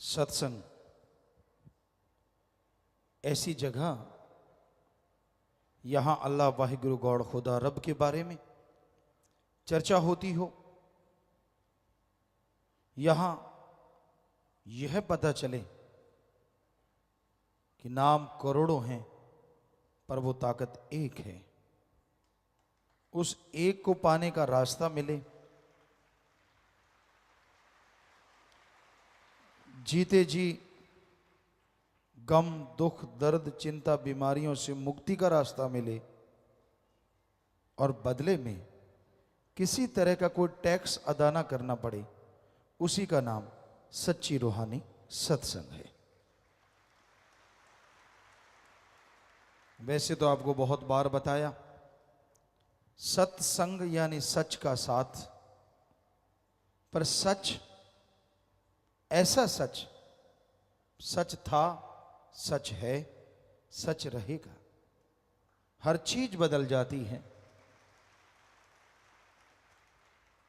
सत्संग ऐसी जगह, यहां अल्लाह वाहिगुरु गौड़ खुदा रब के बारे में चर्चा होती हो, यहां यह पता चले कि नाम करोड़ों हैं पर वो ताकत एक है, उस एक को पाने का रास्ता मिले, जीते जी गम दुख दर्द चिंता बीमारियों से मुक्ति का रास्ता मिले और बदले में किसी तरह का कोई टैक्स अदा ना करना पड़े, उसी का नाम सच्ची रूहानी सत्संग है। वैसे तो आपको बहुत बार बताया, सत्संग यानी सच का साथ, पर सच ऐसा सच, सच था, सच है, सच रहेगा। हर चीज बदल जाती है,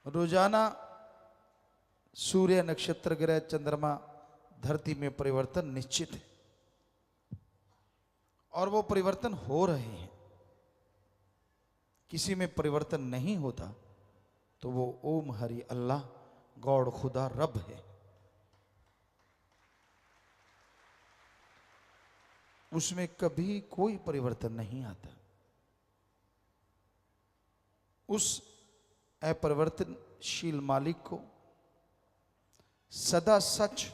रोजाना सूर्य नक्षत्र ग्रह चंद्रमा धरती में परिवर्तन निश्चित है और वो परिवर्तन हो रहे हैं। किसी में परिवर्तन नहीं होता तो वो ओम हरि अल्लाह गौड़ खुदा रब है, उसमें कभी कोई परिवर्तन नहीं आता। उस अपरिवर्तनशील मालिक को, सदा सच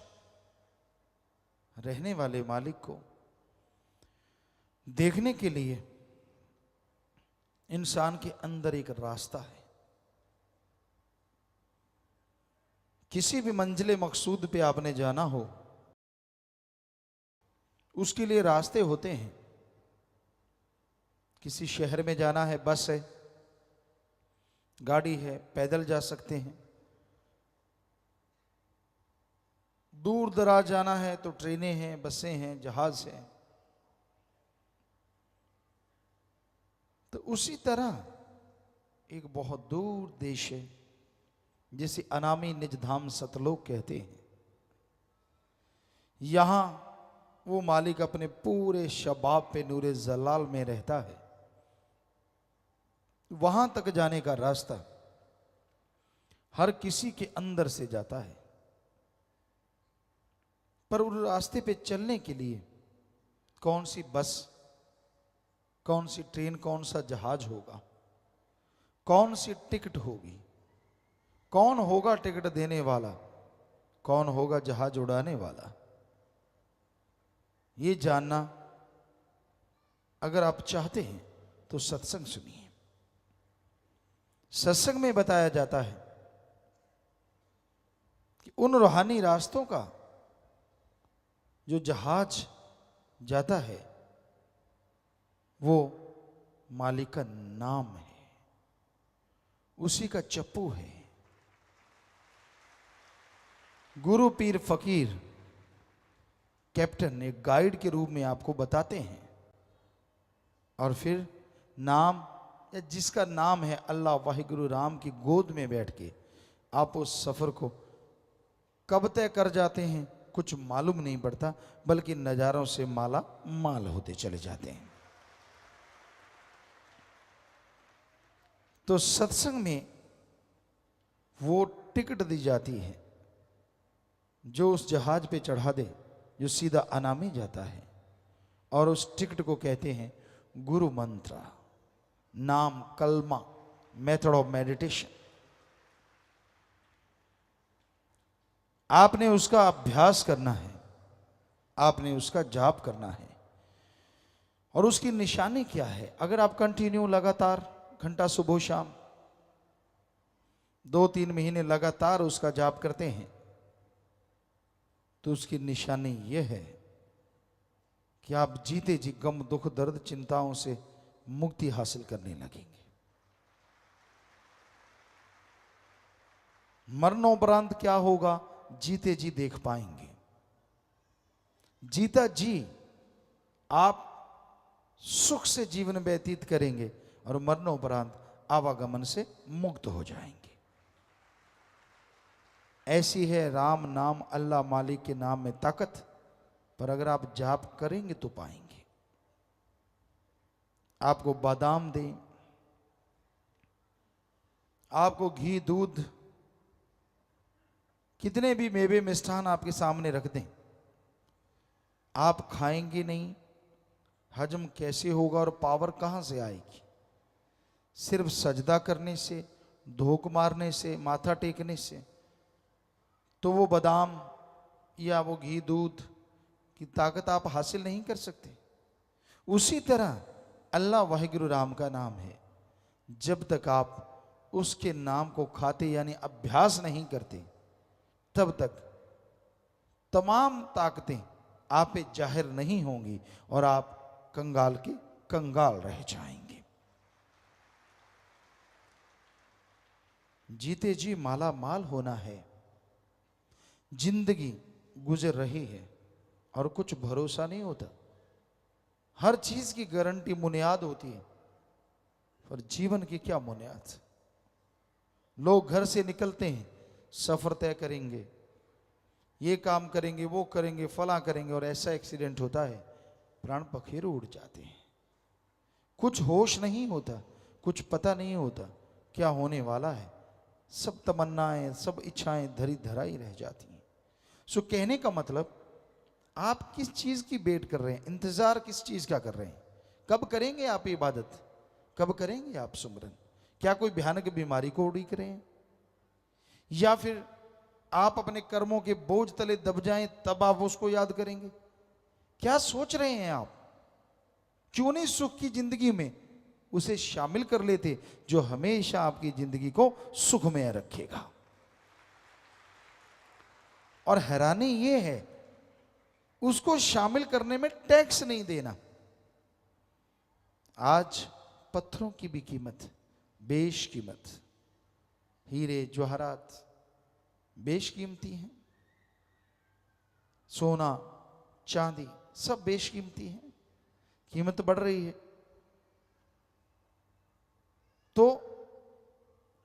रहने वाले मालिक को देखने के लिए इंसान के अंदर एक रास्ता है। किसी भी मंजिले मकसूद पे आपने जाना हो, उसके लिए रास्ते होते हैं। किसी शहर में जाना है, बस है, गाड़ी है, पैदल जा सकते हैं। दूर दराज जाना है तो ट्रेनें हैं, बसें हैं, जहाज हैं। तो उसी तरह एक बहुत दूर देश है जिसे अनामी निज धाम सतलोक कहते हैं। यहां वो मालिक अपने पूरे शबाब पे नूरे जलाल में रहता है। वहां तक जाने का रास्ता हर किसी के अंदर से जाता है, पर उस रास्ते पे चलने के लिए कौन सी बस, कौन सी ट्रेन, कौन सा जहाज होगा, कौन सी टिकट होगी, कौन होगा टिकट देने वाला, कौन होगा जहाज उड़ाने वाला, ये जानना अगर आप चाहते हैं तो सत्संग सुनिए। सत्संग में बताया जाता है कि उन रूहानी रास्तों का जो जहाज जाता है वो मालिक का नाम है, उसी का चप्पू है। गुरु पीर फकीर कैप्टन एक गाइड के रूप में आपको बताते हैं, और फिर नाम या जिसका नाम है अल्लाह वाहिगुरु राम की गोद में बैठ के आप उस सफर को कब तय कर जाते हैं कुछ मालूम नहीं पड़ता, बल्कि नजारों से माला माल होते चले जाते हैं। तो सत्संग में वो टिकट दी जाती है जो उस जहाज पे चढ़ा दे, जो सीधा अनामी जाता है, और उस टिकट को कहते हैं गुरु मंत्र, नाम, कलमा, मेथड ऑफ मेडिटेशन। आपने उसका अभ्यास करना है, आपने उसका जाप करना है। और उसकी निशानी क्या है? अगर आप कंटिन्यू लगातार घंटा सुबह शाम 2-3 महीने लगातार उसका जाप करते हैं तो उसकी निशानी यह है कि आप जीते जी गम दुख दर्द चिंताओं से मुक्ति हासिल करने लगेंगे। मरणोपरांत क्या होगा, जीते जी देख पाएंगे। जीता जी आप सुख से जीवन व्यतीत करेंगे और मरणोपरांत आवागमन से मुक्त हो जाएंगे। ऐसी है राम नाम अल्लाह मालिक के नाम में ताकत, पर अगर आप जाप करेंगे तो पाएंगे। आपको बादाम दें, आपको घी दूध, कितने भी मेवे मिष्ठान आपके सामने रख दें, आप खाएंगे नहीं, हजम कैसे होगा और पावर कहां से आएगी? सिर्फ सजदा करने से, धोख मारने से, माथा टेकने से तो वो बादाम या वो घी दूध की ताकत आप हासिल नहीं कर सकते। उसी तरह अल्लाह वाहिगुरु राम का नाम है, जब तक आप उसके नाम को खाते यानी अभ्यास नहीं करते, तब तक तमाम ताकतें आप पे जाहिर नहीं होंगी और आप कंगाल के कंगाल रह जाएंगे। जीते जी माला माल होना है। जिंदगी गुजर रही है और कुछ भरोसा नहीं होता। हर चीज की गारंटी बुनियाद होती है, पर जीवन की क्या बुनियाद? लोग घर से निकलते हैं, सफर तय करेंगे, ये काम करेंगे, वो करेंगे, फला करेंगे, और ऐसा एक्सीडेंट होता है प्राण पखेरु उड़ जाते हैं। कुछ होश नहीं होता, कुछ पता नहीं होता क्या होने वाला है। सब तमन्नाएं, सब इच्छाएं धरी धराई रह जाती हैं। सो कहने का मतलब, आप किस चीज की वेट कर रहे हैं, इंतजार किस चीज का कर रहे हैं? कब करेंगे आप इबादत, कब करेंगे आप सुमरन? क्या कोई भयानक बीमारी को उड़ीक रहे हैं, या फिर आप अपने कर्मों के बोझ तले दब जाएं तब आप उसको याद करेंगे? क्या सोच रहे हैं आप? क्यों नहीं सुख की जिंदगी में उसे शामिल कर लेते जो हमेशा आपकी जिंदगी को सुखमय रखेगा? और हैरानी यह है, उसको शामिल करने में टैक्स नहीं देना। आज पत्थरों की भी कीमत बेशकीमत, हीरे जवाहरात बेशकीमती हैं, सोना चांदी सब बेशकीमती हैं, कीमत बढ़ रही है। तो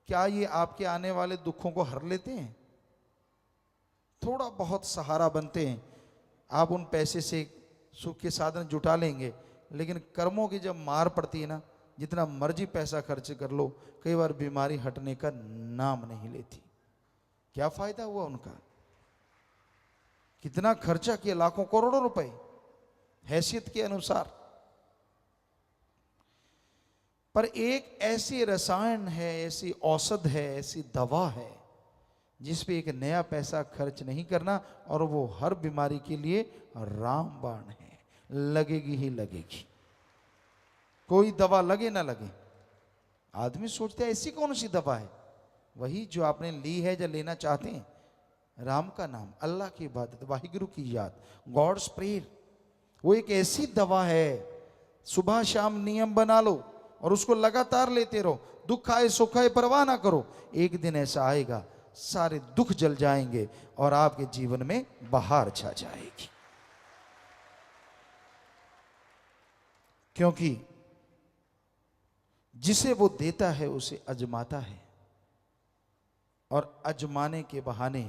क्या ये आपके आने वाले दुखों को हर लेते हैं? थोड़ा बहुत सहारा बनते हैं। आप उन पैसे से सुख के साधन जुटा लेंगे, लेकिन कर्मों की जब मार पड़ती है ना, जितना मर्जी पैसा खर्च कर लो, कई बार बीमारी हटने का नाम नहीं लेती। क्या फायदा हुआ उनका? कितना खर्चा किया, लाखों करोड़ों रुपए हैसियत के अनुसार। पर एक ऐसी रसायन है, ऐसी औषध है, ऐसी दवा है जिस पे एक नया पैसा खर्च नहीं करना, और वो हर बीमारी के लिए रामबाण है, लगेगी ही लगेगी। कोई दवा लगे ना लगे, आदमी सोचता है ऐसी कौन सी दवा है? वही जो आपने ली है या लेना चाहते हैं, राम का नाम, अल्लाह की इबादत, वाहिगुरु की याद, गॉड्स प्रेयर। वो एक ऐसी दवा है, सुबह शाम नियम बना लो और उसको लगातार लेते रहो। दुख आए सुख आए परवाह ना करो, एक दिन ऐसा आएगा सारे दुख जल जाएंगे और आपके जीवन में बहार छा जाएगी। क्योंकि जिसे वो देता है उसे अजमाता है, और अजमाने के बहाने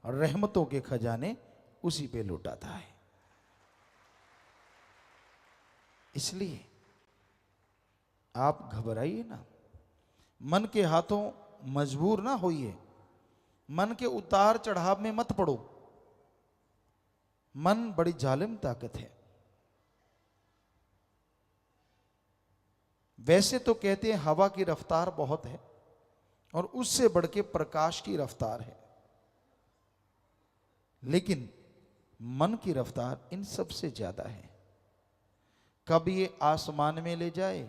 रहमतों के खजाने उसी पे लुटाता है। इसलिए आप घबराइए ना, मन के हाथों मजबूर ना होइए, मन के उतार चढ़ाव में मत पड़ो। मन बड़ी जालिम ताकत है। वैसे तो कहते हैं हवा की रफ्तार बहुत है, और उससे बढ़ के प्रकाश की रफ्तार है, लेकिन मन की रफ्तार इन सबसे ज्यादा है। कब ये आसमान में ले जाए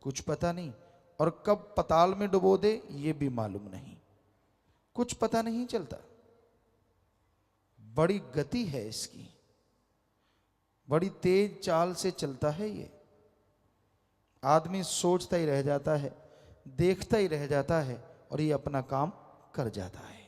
कुछ पता नहीं, और कब पताल में डुबो दे ये भी मालूम नहीं, कुछ पता नहीं चलता। बड़ी गति है इसकी, बड़ी तेज चाल से चलता है ये। आदमी सोचता ही रह जाता है, देखता ही रह जाता है, और ये अपना काम कर जाता है।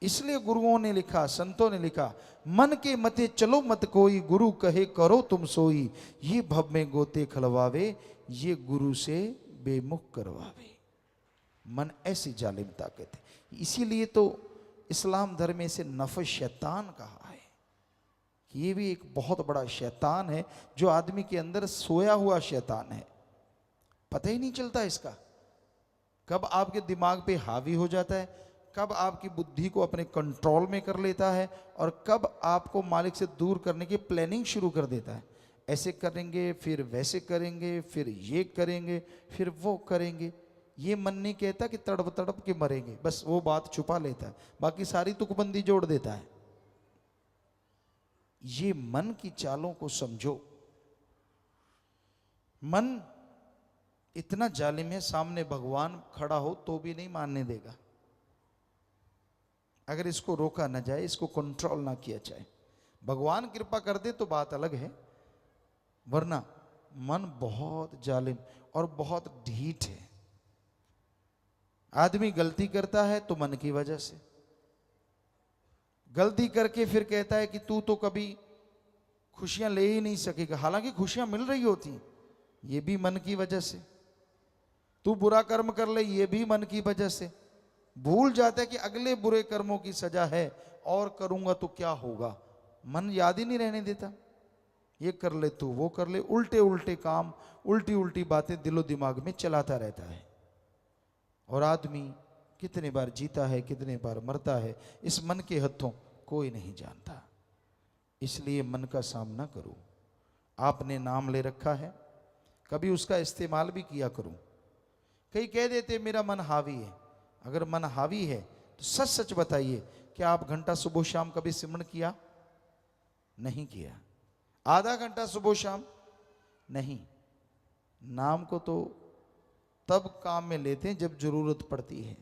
इसलिए गुरुओं ने लिखा, संतों ने लिखा, मन के मते चलो मत कोई, गुरु कहे करो तुम सोई। ये भव में गोते खलवावे, ये गुरु से बेमुख करवावे। मन ऐसी जालिम ताकत है। इसीलिए तो इस्लाम धर्म में इसे नफ्स शैतान कहा है कि ये भी एक बहुत बड़ा शैतान है जो आदमी के अंदर सोया हुआ शैतान है, पता ही नहीं चलता इसका, कब आपके दिमाग पे हावी हो जाता है, कब आपकी बुद्धि को अपने कंट्रोल में कर लेता है और कब आपको मालिक से दूर करने की प्लानिंग शुरू कर देता है। ऐसे करेंगे, फिर वैसे करेंगे, फिर ये करेंगे, फिर वो करेंगे। ये मन नहीं कहता कि तड़प तड़प के मरेंगे, बस वो बात छुपा लेता है, बाकी सारी तुकबंदी जोड़ देता है। ये मन की चालों को समझो। मन इतना जालिम है, सामने भगवान खड़ा हो तो भी नहीं मानने देगा अगर इसको रोका ना जाए, इसको कंट्रोल ना किया जाए। भगवान कृपा कर दे तो बात अलग है, वरना मन बहुत जालिम और बहुत ढीठ है। आदमी गलती करता है तो मन की वजह से, गलती करके फिर कहता है कि तू तो कभी खुशियां ले ही नहीं सकेगा, हालांकि खुशियां मिल रही होती, ये भी मन की वजह से। तू बुरा कर्म कर ले, ये भी मन की वजह से। भूल जाता है कि अगले बुरे कर्मों की सजा है, और करूंगा तो क्या होगा, मन याद ही नहीं रहने देता। ये कर ले तू, वो कर ले, उल्टे उल्टे काम, उल्टी उल्टी बातें दिलो दिमाग में चलाता रहता है। और आदमी कितने बार जीता है, कितने बार मरता है, इस मन के हथों कोई नहीं जानता। इसलिए मन का सामना करो। आपने नाम ले रखा है, कभी उसका इस्तेमाल भी किया करो। कई कह देते मेरा मन हावी है। अगर मन हावी है तो सच सच बताइए, क्या आप घंटा सुबह शाम कभी सिमरन किया? नहीं किया। आधा घंटा सुबह शाम नहीं। नाम को तो तब काम में लेते हैं जब जरूरत पड़ती है,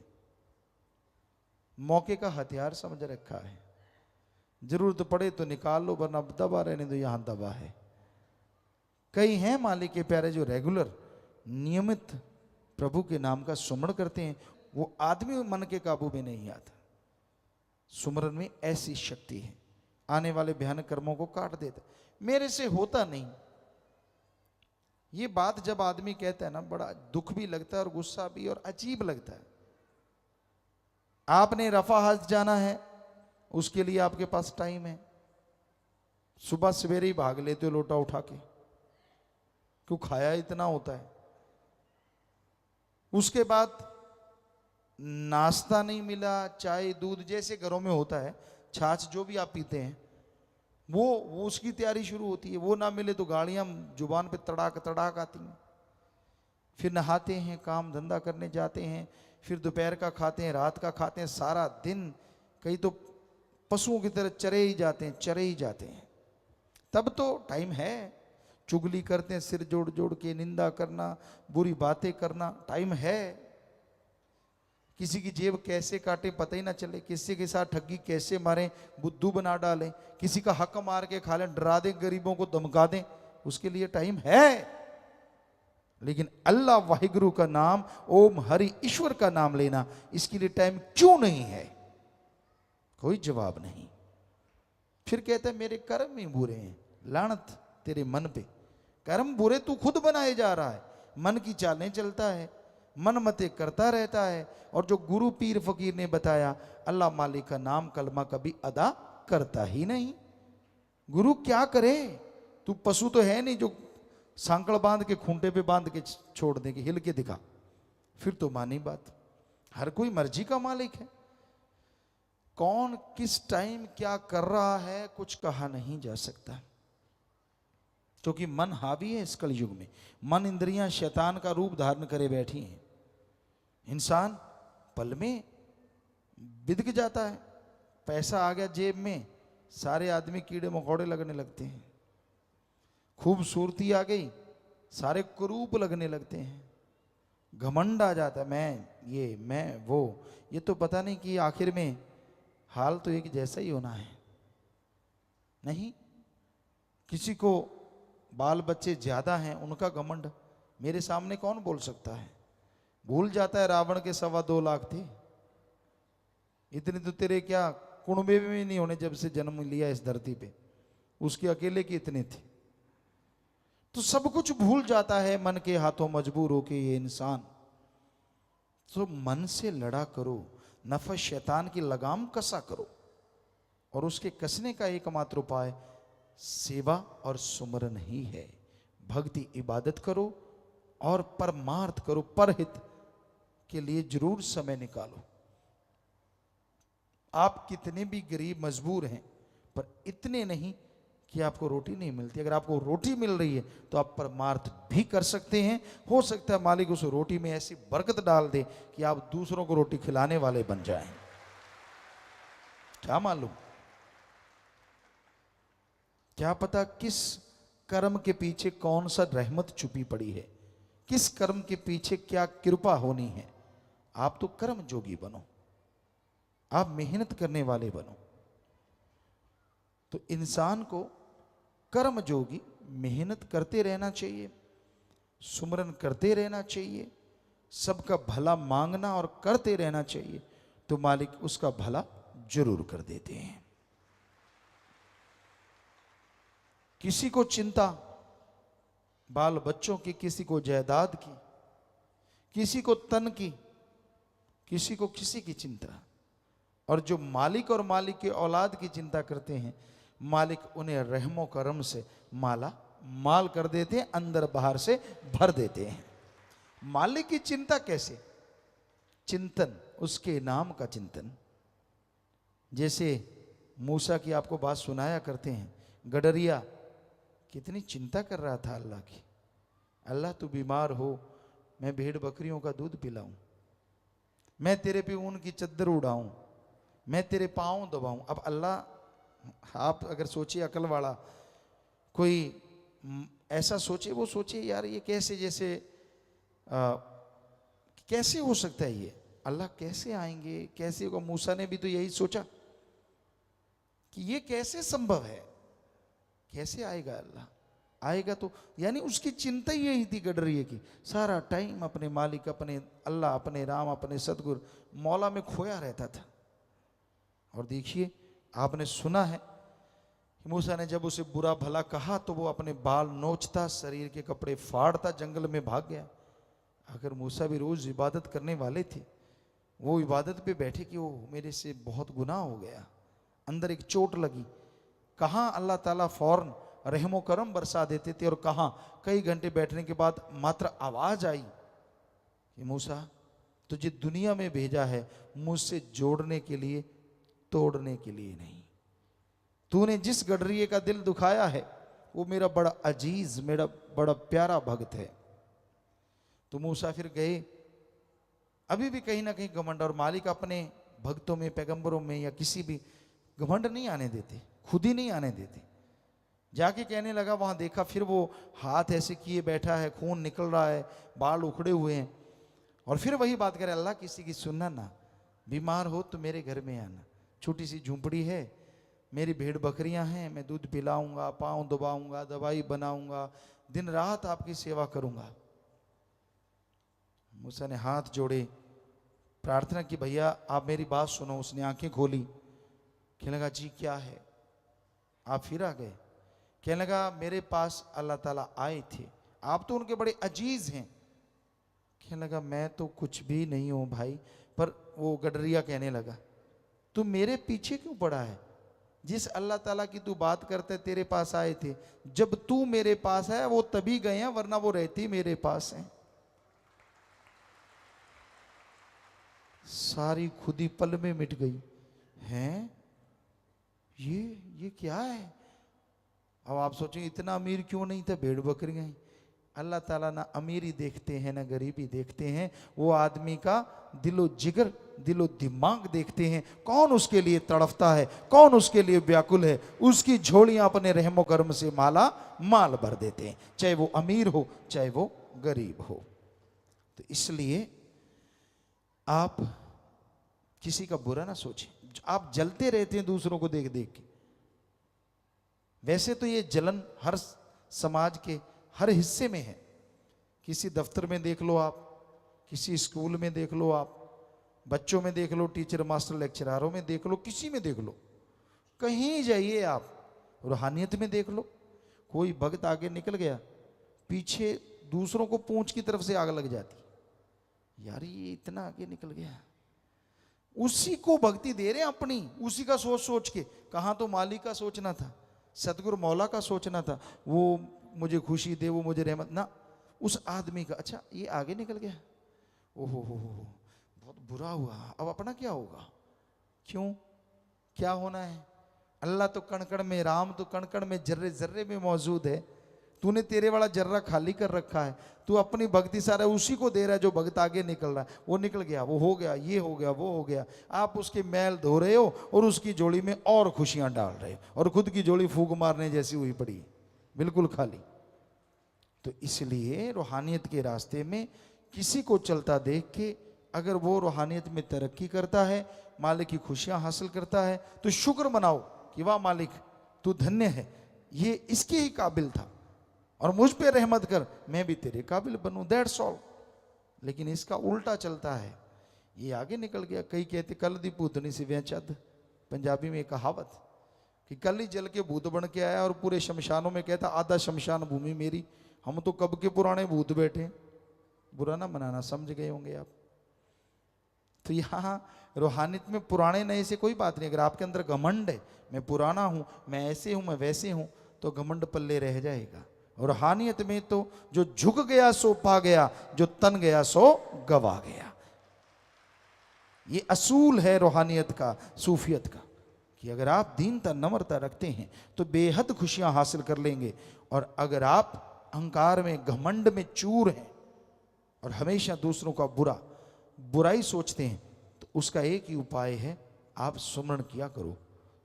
मौके का हथियार समझ रखा है। जरूरत पड़े तो निकाल लो, वरना दबा रहने दो, यहां दबा है। कई हैं मालिक के प्यारे जो रेगुलर नियमित प्रभु के नाम का सुमरण करते हैं, वो आदमी मन के काबू में नहीं आता। सुमरण में ऐसी शक्ति है, आने वाले भयानक कर्मों को काट देता। मेरे से होता नहीं, ये बात जब आदमी कहता है ना, बड़ा दुख भी लगता है और गुस्सा भी और अजीब लगता है। आपने रफा हज जाना है, उसके लिए आपके पास टाइम है, सुबह सवेरे ही भाग लेते हो लोटा उठा के, क्यों खाया इतना होता है। उसके बाद नाश्ता नहीं मिला, चाय दूध जैसे घरों में होता है, छाछ जो भी आप पीते हैं, वो उसकी तैयारी शुरू होती है। वो ना मिले तो गाड़ियां जुबान पे तड़ाक तड़ाक आती हैं। फिर नहाते हैं, काम धंधा करने जाते हैं, फिर दोपहर का खाते हैं, रात का खाते हैं, सारा दिन कहीं तो पशुओं की तरह चरे ही जाते हैं, चरे ही जाते हैं। तब तो टाइम है, चुगली करते हैं, सिर जोड़ जोड़ के निंदा करना, बुरी बातें करना, टाइम है। किसी की जेब कैसे काटे पता ही ना चले, किसी के साथ ठगी कैसे मारें, बुद्धू बना डालें, किसी का हक मार के खा लें, डरा दें, गरीबों को धमका दें, उसके लिए टाइम है। लेकिन अल्लाह वाहिगुरु का नाम, ओम हरि ईश्वर का नाम लेना, इसके लिए टाइम क्यों नहीं है? कोई जवाब नहीं। फिर कहता है मेरे कर्म ही बुरे हैं। लानत तेरे मन पे, कर्म बुरे तू खुद बनाए जा रहा है, मन की चालें चलता है, मन मते करता रहता है। और जो गुरु पीर फकीर ने बताया, अल्लाह मालिक का नाम कलमा कभी अदा करता ही नहीं। गुरु क्या करे? तू पशु तो है नहीं जो सांकड़ बांध के खूंटे पे बांध के छोड़ दे कि हिल के दिखा, फिर तो मानी बात। हर कोई मर्जी का मालिक है। कौन किस टाइम क्या कर रहा है कुछ कहा नहीं जा सकता, क्योंकि मन हावी है इस कलयुग में। मन इंद्रियां शैतान का रूप धारण करे बैठी हैं। इंसान पल में बिदक जाता है। पैसा आ गया जेब में, सारे आदमी कीड़े मकोड़े लगने लगते हैं। खूबसूरती आ गई, सारे कुरूप लगने लगते हैं। घमंड आ जाता है, मैं ये मैं वो। ये तो पता नहीं कि आखिर में हाल तो एक जैसा ही होना है। नहीं, किसी को बाल बच्चे ज्यादा हैं, उनका घमंड मेरे सामने कौन बोल सकता है? भूल जाता है रावण के 2.25 लाख थे। इतने तो तेरे क्या कुणबे में नहीं होने जब से जन्म लिया इस धरती पे, उसके अकेले के इतने थे। तो सब कुछ भूल जाता है मन के हाथों मजबूर होके ये इंसान। तो मन से लड़ा करो, नफस शैतान की लगाम कसा करो, और उसके कसने का एकमात्र उपाय सेवा और सुमरन ही है। भक्ति इबादत करो और परमार्थ करो, परहित के लिए जरूर समय निकालो। आप कितने भी गरीब मजबूर हैं, पर इतने नहीं कि आपको रोटी नहीं मिलती। अगर आपको रोटी मिल रही है तो आप परमार्थ भी कर सकते हैं। हो सकता है मालिक उस रोटी में ऐसी बरकत डाल दे कि आप दूसरों को रोटी खिलाने वाले बन जाएं। क्या मालूम, क्या पता किस कर्म के पीछे कौन सा रहमत छुपी पड़ी है, किस कर्म के पीछे क्या कृपा होनी है। आप तो कर्म जोगी बनो, आप मेहनत करने वाले बनो। तो इंसान को कर्म जोगी मेहनत करते रहना चाहिए, सुमरन करते रहना चाहिए, सबका भला मांगना और करते रहना चाहिए, तो मालिक उसका भला जरूर कर देते हैं। किसी को चिंता बाल बच्चों की, किसी को जायदाद की, किसी को तन की, किसी को किसी की चिंता, और जो मालिक और मालिक के औलाद की चिंता करते हैं, मालिक उन्हें रहमो करम से माला माल कर देते हैं, अंदर बाहर से भर देते हैं। मालिक की चिंता कैसे? चिंतन, उसके नाम का चिंतन। जैसे मूसा की आपको बात सुनाया करते हैं, गडरिया कितनी चिंता कर रहा था अल्लाह की। अल्लाह तू बीमार हो, मैं भेड़ बकरियों का दूध पिलाऊं, मैं तेरे पे ऊन की चद्दर उड़ाऊं, मैं तेरे पांव दबाऊं। अब अल्लाह, आप अगर सोचिए अकल वाला कोई ऐसा सोचे, वो सोचे यार ये कैसे, जैसे कैसे हो सकता है ये, अल्लाह कैसे आएंगे, कैसे होगा। मूसा ने भी तो यही सोचा कि ये कैसे संभव है, कैसे आएगा अल्लाह, आएगा तो, यानी उसकी चिंता ही यही थी गडरिए की। सारा टाइम अपने मालिक, अपने अल्लाह, अपने राम, अपने सतगुरु मौला में खोया रहता था। और देखिए आपने सुना है कि मूसा ने जब उसे बुरा भला कहा तो वो अपने बाल नोचता, शरीर के कपड़े फाड़ता, जंगल में भाग गया। अगर मूसा भी रोज इबादत करने वाले थे, वो इबादत पे बैठे कि वो मेरे से बहुत गुनाह हो गया, अंदर एक चोट लगी। कहाँ अल्लाह ताला फौरन रहमो करम बरसा देते थे, और कहाँ कई घंटे बैठने के बाद मात्र आवाज आई कि मूसा तुझे दुनिया में भेजा है मुझसे जोड़ने के लिए, तोड़ने के लिए नहीं। तूने जिस गडरिए का दिल दुखाया है वो मेरा बड़ा अजीज, मेरा बड़ा प्यारा भक्त है। तो मूसा फिर गए। अभी भी कहीं ना कहीं घमंड, और मालिक अपने भक्तों में, पैगंबरों में या किसी भी घमंड नहीं आने देते, खुद ही नहीं आने देते। जाके कहने लगा, वहां देखा, फिर वो हाथ ऐसे किए बैठा है, खून निकल रहा है, बाल उखड़े हुए हैं, और फिर वही बात करे, अल्लाह किसी की सुनना ना, बीमार हो तो मेरे घर में आना, छोटी सी झूंपड़ी है, मेरी भेड़ बकरियां हैं, मैं दूध पिलाऊंगा, पाँव दबाऊंगा, दवाई बनाऊंगा, दिन रात आपकी सेवा करूंगा। मूसा ने हाथ जोड़े, प्रार्थना की, भैया आप मेरी बात सुनो। उसने आंखें खोली, कहने लगा जी क्या है? आप फिर आ गए। कहने लगा मेरे पास अल्लाह ताला आए थे, आप तो उनके बड़े अजीज हैं। कहने लगा मैं तो कुछ भी नहीं हूं भाई। पर वो गडरिया कहने लगा, तू मेरे पीछे क्यों पड़ा है? जिस अल्लाह ताला की तू बात करते तेरे पास आए थे, जब तू मेरे पास है वो तभी गए हैं, वरना वो रहती मेरे पास हैं। सारी खुदी पल में मिट गई। हैं ये क्या है? अब आप सोचेंगे इतना अमीर क्यों नहीं था, भेड़ बकरियां। अल्लाह ताला ना अमीरी देखते हैं ना गरीबी देखते हैं, वो आदमी का दिलो जिगर, दिलो दिमाग देखते हैं। कौन उसके लिए तड़फता है, कौन उसके लिए व्याकुल है, उसकी झोलियां अपने रहमो कर्म से माला माल भर देते हैं, चाहे वो अमीर हो चाहे वो गरीब हो। तो इसलिए आप किसी का बुरा ना सोचें। आप जलते रहते हैं दूसरों को देख देख के। वैसे तो ये जलन हर समाज के हर हिस्से में है। किसी दफ्तर में देख लो आप, किसी स्कूल में देख लो आप, बच्चों में देख लो, टीचर मास्टर लेक्चरारों में देख लो, किसी में देख लो, कहीं जाइए आप, रूहानियत में देख लो। कोई भक्त आगे निकल गया, पीछे दूसरों को पूंछ की तरफ से आग लग जाती। यार ये इतना आगे निकल गया, उसी को भक्ति दे रहे हैं अपनी, उसी का सोच सोच के। कहाँ तो मालिक का सोचना था, सतगुरु मौला का सोचना था, वो मुझे खुशी दे, वो मुझे रहमत ना, उस आदमी का। अच्छा ये आगे निकल गया, ओहो हो, बहुत बुरा हुआ। अब अपना क्या होगा? क्यों, क्या होना है? अल्लाह तो कण कण में, राम तो कण कण में, जर्रे जर्रे में मौजूद है। तूने तेरे वाला जर्रा खाली कर रखा है, तू अपनी भक्ति सारा उसी को दे रहा है जो भक्त आगे निकल रहा है। वो निकल गया, वो हो गया, ये हो गया, वो हो गया, आप उसके मैल धो रहे हो और उसकी जोड़ी में और खुशियां डाल रहे हो, और खुद की जोड़ी फूंक मारने जैसी हुई पड़ी, बिल्कुल खाली। तो इसलिए रूहानियत के रास्ते में किसी को चलता देख के अगर वो रूहानियत में तरक्की करता है, मालिक की खुशियां हासिल करता है, तो शुक्र मनाओ कि वाह मालिक तू धन्य है, ये इसके ही काबिल था और मुझ पे रहमत कर, मैं भी तेरे काबिल बनूं, दैट्स ऑल। लेकिन इसका उल्टा चलता है, ये आगे निकल गया। कई कहते कल दी भूतनी से व्यचद, पंजाबी में एक कहावत कि कल ही जल के भूत बन के आया और पूरे शमशानों में कहता आधा शमशान भूमि मेरी। हम तो कब के पुराने भूत बैठे, बुरा ना मनाना, समझ गए होंगे आप। तो यहाँ रूहानियत में पुराने नए से कोई बात नहीं। अगर आपके अंदर घमंड है, मैं पुराना हूं, मैं ऐसे हूं, मैं वैसे हूं, तो घमंड पल्ले रह जाएगा। और रूहानियत में तो जो झुक गया सो पा गया, जो तन गया सो गवा गया। ये असूल है रूहानियत का, सूफियत का, कि अगर आप दीनता नम्रता रखते हैं तो बेहद खुशियां हासिल कर लेंगे। और अगर आप अहंकार में, घमंड में चूर हैं और हमेशा दूसरों का बुराई सोचते हैं, तो उसका एक ही उपाय है, आप सुमरण किया करो,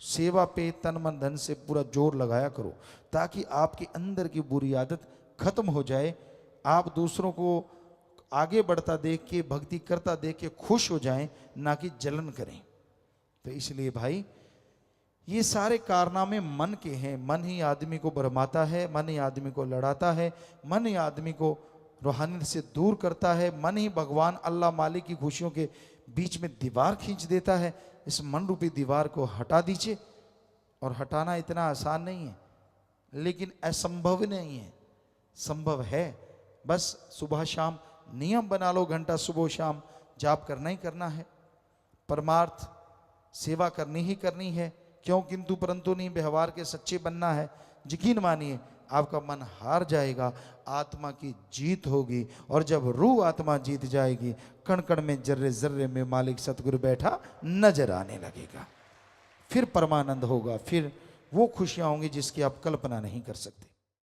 सेवा पे तन मन धन से पूरा जोर लगाया करो, ताकि आपके अंदर की बुरी आदत खत्म हो जाए। आप दूसरों को आगे बढ़ता देख के, भक्ति करता देख के खुश हो जाएं, ना कि जलन करें। तो इसलिए भाई ये सारे कारनामे मन के हैं। मन ही आदमी को भरमाता है, मन ही आदमी को लड़ाता है, मन ही आदमी को रूहानियत से दूर करता है, मन ही भगवान अल्लाह मालिक की खुशियों के बीच में दीवार खींच देता है। इस मन रूपी दीवार को हटा दीजिए। और हटाना इतना आसान नहीं है, लेकिन असंभव नहीं है, संभव है। बस सुबह शाम नियम बना लो, घंटा सुबह शाम जाप करना ही करना है, परमार्थ सेवा करनी ही करनी है, क्यों किंतु परंतु नहीं, व्यवहार के सच्चे बनना है। यकीन मानिए आपका मन हार जाएगा, आत्मा की जीत होगी। और जब रूह आत्मा जीत जाएगी, कण कण में, जर्रे जर्रे में मालिक सतगुरु बैठा नजर आने लगेगा। फिर परमानंद होगा, फिर वो खुशियां होंगी जिसकी आप कल्पना नहीं कर सकते।